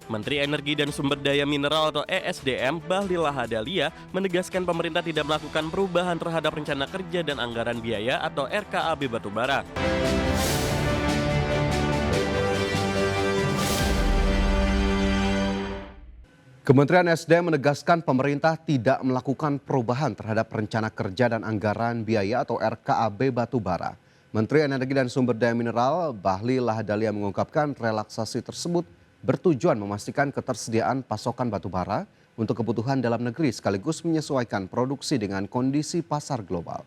Menteri Energi dan Sumber Daya Mineral atau ESDM Bahlil Lahadalia menegaskan pemerintah tidak melakukan perubahan terhadap rencana kerja dan anggaran biaya atau RKAB Batubara. Kementerian SDM menegaskan pemerintah tidak melakukan perubahan terhadap rencana kerja dan anggaran biaya atau RKAB Batubara. Menteri Energi dan Sumber Daya Mineral Bahlil Lahadalia mengungkapkan relaksasi tersebut bertujuan memastikan ketersediaan pasokan batubara untuk kebutuhan dalam negeri sekaligus menyesuaikan produksi dengan kondisi pasar global.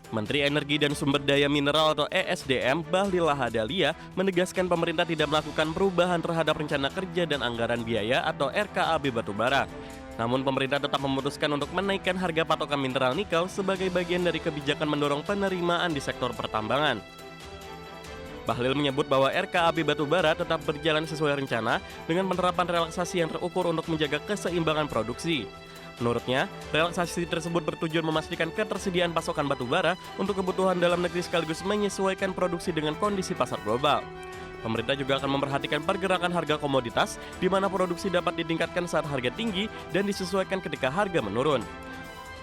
Menteri Energi dan Sumber Daya Mineral atau ESDM Bahlil Lahadalia menegaskan pemerintah tidak melakukan perubahan terhadap rencana kerja dan anggaran biaya atau RKAB Batubara. Namun pemerintah tetap memutuskan untuk menaikkan harga patokan mineral nikel sebagai bagian dari kebijakan mendorong penerimaan di sektor pertambangan. Bahlil menyebut bahwa RKAB Batubara tetap berjalan sesuai rencana dengan penerapan relaksasi yang terukur untuk menjaga keseimbangan produksi. Menurutnya, relaksasi tersebut bertujuan memastikan ketersediaan pasokan batubara untuk kebutuhan dalam negeri sekaligus menyesuaikan produksi dengan kondisi pasar global. Pemerintah juga akan memperhatikan pergerakan harga komoditas, di mana produksi dapat ditingkatkan saat harga tinggi dan disesuaikan ketika harga menurun.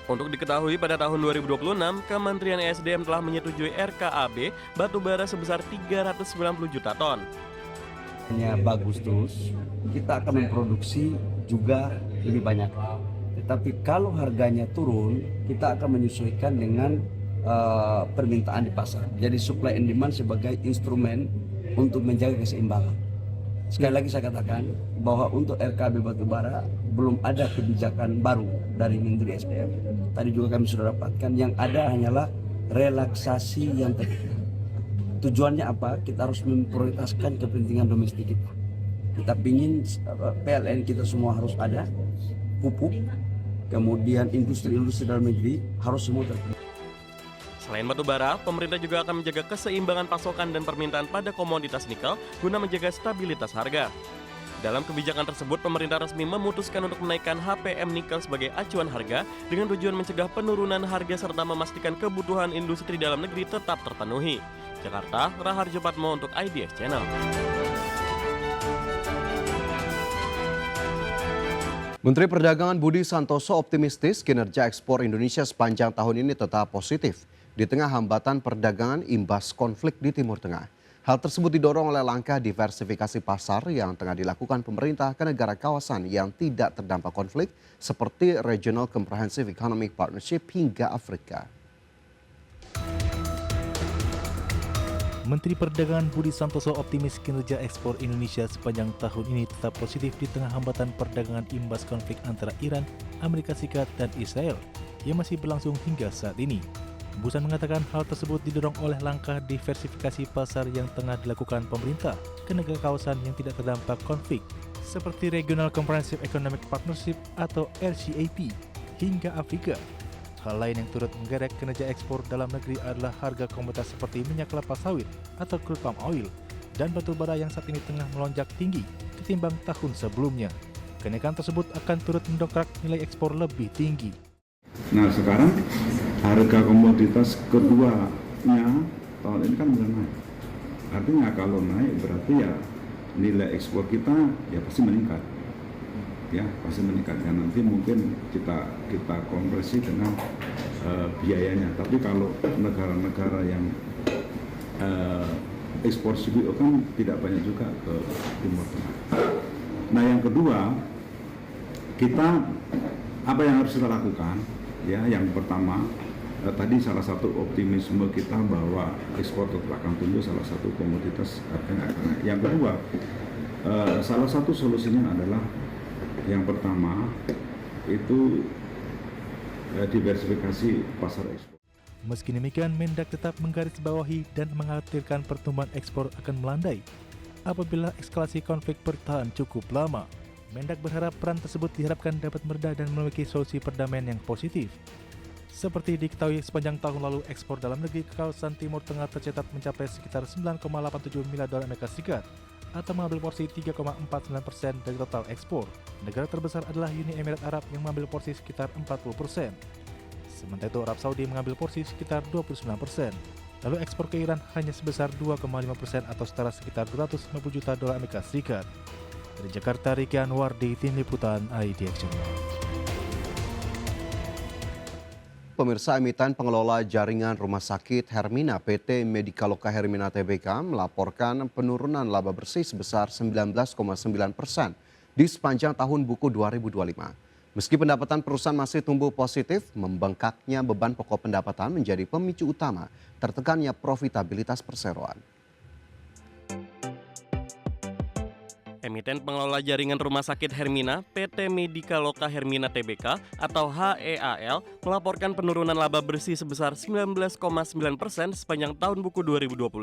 Untuk diketahui pada tahun 2026, Kementerian ESDM telah menyetujui RKAB batubara sebesar 390 juta ton. Bagus terus, kita akan memproduksi juga lebih banyak. Tetapi kalau harganya turun, kita akan menyesuaikan dengan permintaan di pasar. Jadi supply and demand sebagai instrumen untuk menjaga keseimbangan. Sekali lagi saya katakan bahwa untuk RKAB Batubara belum ada kebijakan baru dari Menteri SDM. Tadi juga kami sudah dapatkan, yang ada hanyalah relaksasi yang terkait. Tujuannya apa? Kita harus memprioritaskan kepentingan domestik kita. Kita ingin PLN kita semua harus ada, pupuk, kemudian industri-industri dalam negeri harus semua terpenuhi. Selain batubara, pemerintah juga akan menjaga keseimbangan pasokan dan permintaan pada komoditas nikel guna menjaga stabilitas harga. Dalam kebijakan tersebut, pemerintah resmi memutuskan untuk menaikkan HPM nikel sebagai acuan harga dengan tujuan mencegah penurunan harga serta memastikan kebutuhan industri dalam negeri tetap terpenuhi. Jakarta, Raharjo Patmo untuk IDS Channel. Menteri Perdagangan Budi Santoso optimistis kinerja ekspor Indonesia sepanjang tahun ini tetap positif di tengah hambatan perdagangan imbas konflik di Timur Tengah. Hal tersebut didorong oleh langkah diversifikasi pasar yang tengah dilakukan pemerintah ke negara kawasan yang tidak terdampak konflik seperti Regional Comprehensive Economic Partnership hingga Afrika. Menteri Perdagangan Budi Santoso optimis kinerja ekspor Indonesia sepanjang tahun ini tetap positif di tengah hambatan perdagangan imbas konflik antara Iran, Amerika Serikat, dan Israel yang masih berlangsung hingga saat ini. Busan mengatakan hal tersebut didorong oleh langkah diversifikasi pasar yang tengah dilakukan pemerintah ke negara kawasan yang tidak terdampak konflik seperti Regional Comprehensive Economic Partnership atau RCEP hingga Afrika. Hal lain yang turut menggerek kinerja ekspor dalam negeri adalah harga komoditas seperti minyak kelapa sawit atau crude palm oil dan batu bara yang saat ini tengah melonjak tinggi ketimbang tahun sebelumnya. Kenaikan tersebut akan turut mendongkrak nilai ekspor lebih tinggi. Nah sekarang harga komoditas keduanya tahun ini kan mulai naik. Artinya kalau naik berarti ya nilai ekspor kita ya pasti meningkat. Ya pasti meningkat ya, nanti mungkin kita konversi dengan biayanya. Tapi kalau negara-negara yang ekspor CPO kan tidak banyak juga ke Timur Tengah. Nah yang kedua, kita apa yang harus kita lakukan? Ya, yang pertama tadi salah satu optimisme kita bahwa ekspor tetap akan tumbuh, salah satu komoditas harganya akan naik. Yang kedua, salah satu solusinya adalah yang pertama itu diversifikasi pasar ekspor. Meski demikian, Mendak tetap menggarisbawahi dan mengkhawatirkan pertumbuhan ekspor akan melandai apabila eskalasi konflik bertahan cukup lama. Mendak berharap peran tersebut diharapkan dapat mereda dan memiliki solusi perdamaian yang positif. Seperti diketahui, sepanjang tahun lalu ekspor dalam negeri ke kawasan Timur Tengah tercatat mencapai sekitar 9,87 miliar dolar Amerika Serikat atau mengambil porsi 3,49% dari total ekspor. Negara terbesar adalah Uni Emirat Arab yang mengambil porsi sekitar 40%. Sementara itu Arab Saudi mengambil porsi sekitar 29%. Lalu ekspor ke Iran hanya sebesar 2,5% atau setara sekitar 250 juta dolar Amerika Serikat. Dari Jakarta, Riki Anwar di Tim Liputan IDX Channel. Pemirsa, emiten pengelola jaringan rumah sakit Hermina PT Medikaloka Hermina Tbk melaporkan penurunan laba bersih sebesar 19,9% di sepanjang tahun buku 2025. Meski pendapatan perusahaan masih tumbuh positif, membengkaknya beban pokok pendapatan menjadi pemicu utama tertekannya profitabilitas perseroan. Emiten pengelola jaringan rumah sakit Hermina, PT Medikaloka Hermina Tbk atau HEAL melaporkan penurunan laba bersih sebesar 19,9% sepanjang tahun buku 2025.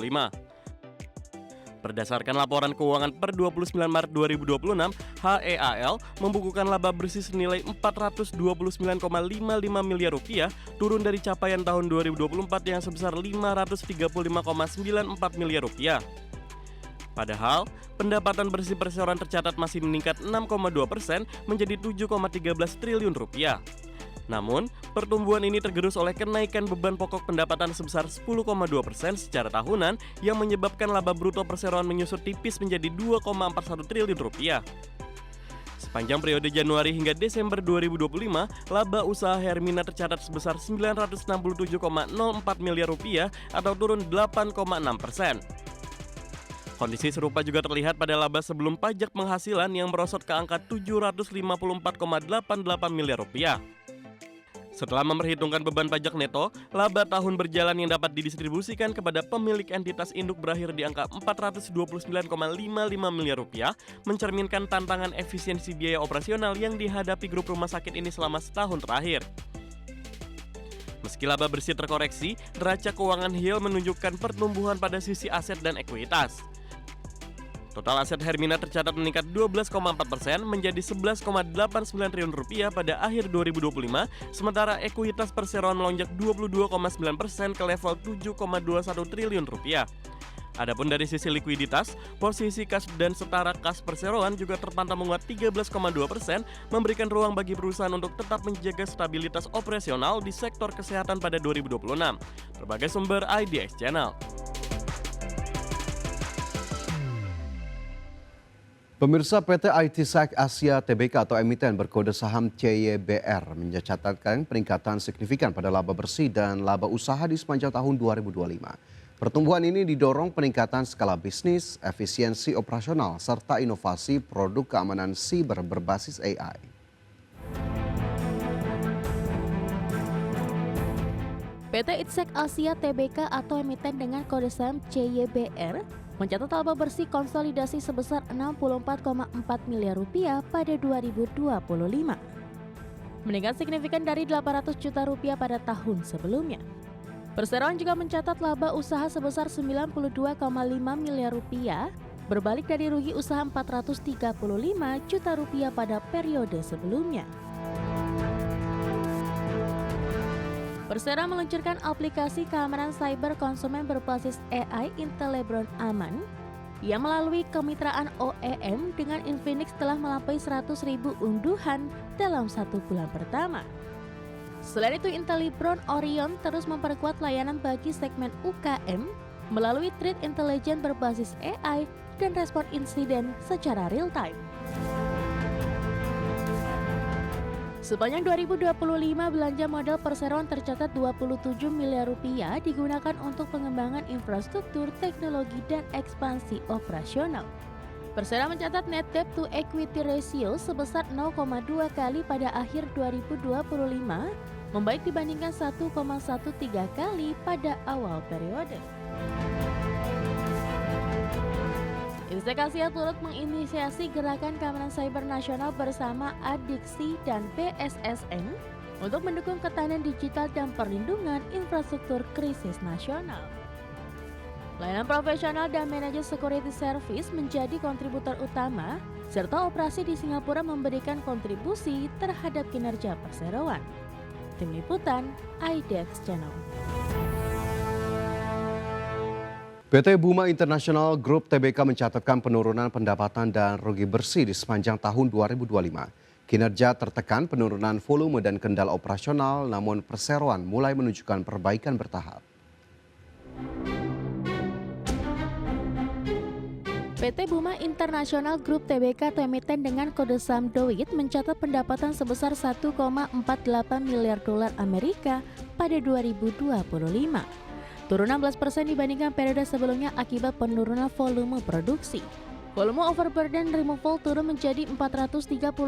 Berdasarkan laporan keuangan per 29 Maret 2026, HEAL membukukan laba bersih senilai 429,55 miliar rupiah, turun dari capaian tahun 2024 yang sebesar 535,94 miliar rupiah. Padahal, pendapatan bersih perseroan tercatat masih meningkat 6,2% menjadi 7,13 triliun rupiah. Namun, pertumbuhan ini tergerus oleh kenaikan beban pokok pendapatan sebesar 10,2% secara tahunan yang menyebabkan laba bruto perseroan menyusut tipis menjadi 2,41 triliun rupiah. Sepanjang periode Januari hingga Desember 2025, laba usaha Hermina tercatat sebesar 967,04 miliar rupiah atau turun 8,6%. Kondisi serupa juga terlihat pada laba sebelum pajak penghasilan yang merosot ke angka 754,88 miliar rupiah. Setelah memperhitungkan beban pajak neto, laba tahun berjalan yang dapat didistribusikan kepada pemilik entitas induk berakhir di angka 429,55 miliar rupiah, mencerminkan tantangan efisiensi biaya operasional yang dihadapi grup rumah sakit ini selama setahun terakhir. Meski laba bersih terkoreksi, neraca keuangan HEAL menunjukkan pertumbuhan pada sisi aset dan ekuitas. Total aset Hermina tercatat meningkat 12,4% menjadi 11,89 triliun rupiah pada akhir 2025, sementara ekuitas perseroan melonjak 22,9% ke level 7,21 triliun rupiah. Adapun dari sisi likuiditas, posisi kas dan setara kas perseroan juga terpantau menguat 13,2%, memberikan ruang bagi perusahaan untuk tetap menjaga stabilitas operasional di sektor kesehatan pada 2026. Berbagai sumber IDX Channel. Pemirsa, PT IT Sek Asia Tbk atau emiten berkode saham CYBR mencatatkan peningkatan signifikan pada laba bersih dan laba usaha di sepanjang tahun 2025. Pertumbuhan ini didorong peningkatan skala bisnis, efisiensi operasional, serta inovasi produk keamanan siber berbasis AI. PT Itsek Asia Tbk atau emiten dengan kode saham CYBR mencatat laba bersih konsolidasi sebesar 64,4 miliar rupiah pada 2025. Meningkat signifikan dari 800 juta rupiah pada tahun sebelumnya. Perseroan juga mencatat laba usaha sebesar 92,5 miliar rupiah, berbalik dari rugi usaha 435 juta rupiah pada periode sebelumnya. Persero meluncurkan aplikasi keamanan cyber konsumen berbasis AI Intelebron Aman yang melalui kemitraan OEM dengan Infinix telah melampaui 100.000 unduhan dalam 1 bulan pertama. Selain itu, Intelibron Orion terus memperkuat layanan bagi segmen UKM melalui threat intelligence berbasis AI dan respon insiden secara real-time. Sepanjang 2025, belanja modal perseroan tercatat 27 miliar rupiah digunakan untuk pengembangan infrastruktur, teknologi, dan ekspansi operasional. Persero mencatat net debt to equity ratio sebesar 0,2 kali pada akhir 2025, membaik dibandingkan 1,13 kali pada awal periode. Itsek Asia turut menginisiasi gerakan keamanan cyber nasional bersama Adiksi dan BSSN untuk mendukung ketahanan digital dan perlindungan infrastruktur krisis nasional. Layanan profesional dan manajer security service menjadi kontributor utama, serta operasi di Singapura memberikan kontribusi terhadap kinerja perseroan. Tim Liputan IDX Channel. PT Buma International Group Tbk mencatatkan penurunan pendapatan dan rugi bersih di sepanjang tahun 2025. Kinerja tertekan penurunan volume dan kendala operasional, namun perseroan mulai menunjukkan perbaikan bertahap. PT Buma International Group Tbk atau emiten dengan kode saham DOIT mencatat pendapatan sebesar 1,48 miliar dolar Amerika pada 2025. Turun 16% dibandingkan periode sebelumnya akibat penurunan volume produksi. Volume overburden removal turun menjadi 439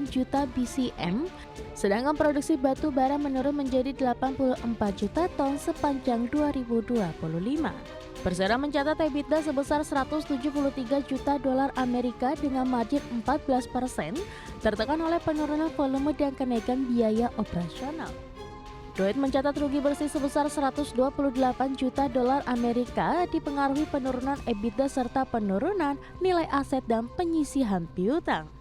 juta BCM, sedangkan produksi batu bara menurun menjadi 84 juta ton sepanjang 2025. Persero mencatat EBITDA sebesar 173 juta dolar Amerika dengan margin 14%, tertekan oleh penurunan volume dan kenaikan biaya operasional. DOIT mencatat rugi bersih sebesar 128 juta dolar Amerika dipengaruhi penurunan EBITDA serta penurunan nilai aset dan penyisihan piutang.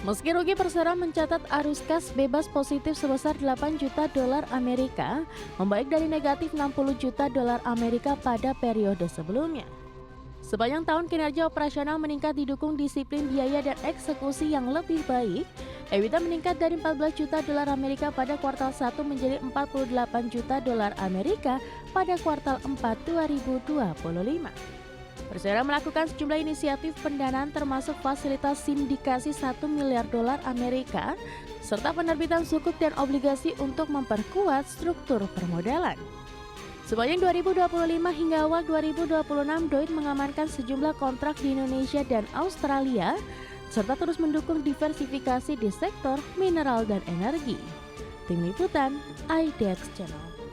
Meski rugi, Persero mencatat arus kas bebas positif sebesar 8 juta dolar Amerika, membaik dari negatif 60 juta dolar Amerika pada periode sebelumnya. Sepanjang tahun kinerja operasional meningkat didukung disiplin biaya dan eksekusi yang lebih baik. EBITDA meningkat dari 14 juta dolar Amerika pada kuartal 1 menjadi 48 juta dolar Amerika pada kuartal 4 2025. Persero melakukan sejumlah inisiatif pendanaan termasuk fasilitas sindikasi 1 miliar dolar Amerika serta penerbitan sukuk dan obligasi untuk memperkuat struktur permodalan. Sepanjang 2025 hingga awal 2026, DOIT mengamankan sejumlah kontrak di Indonesia dan Australia serta terus mendukung diversifikasi di sektor mineral dan energi. Tim Liputan, IDX Channel.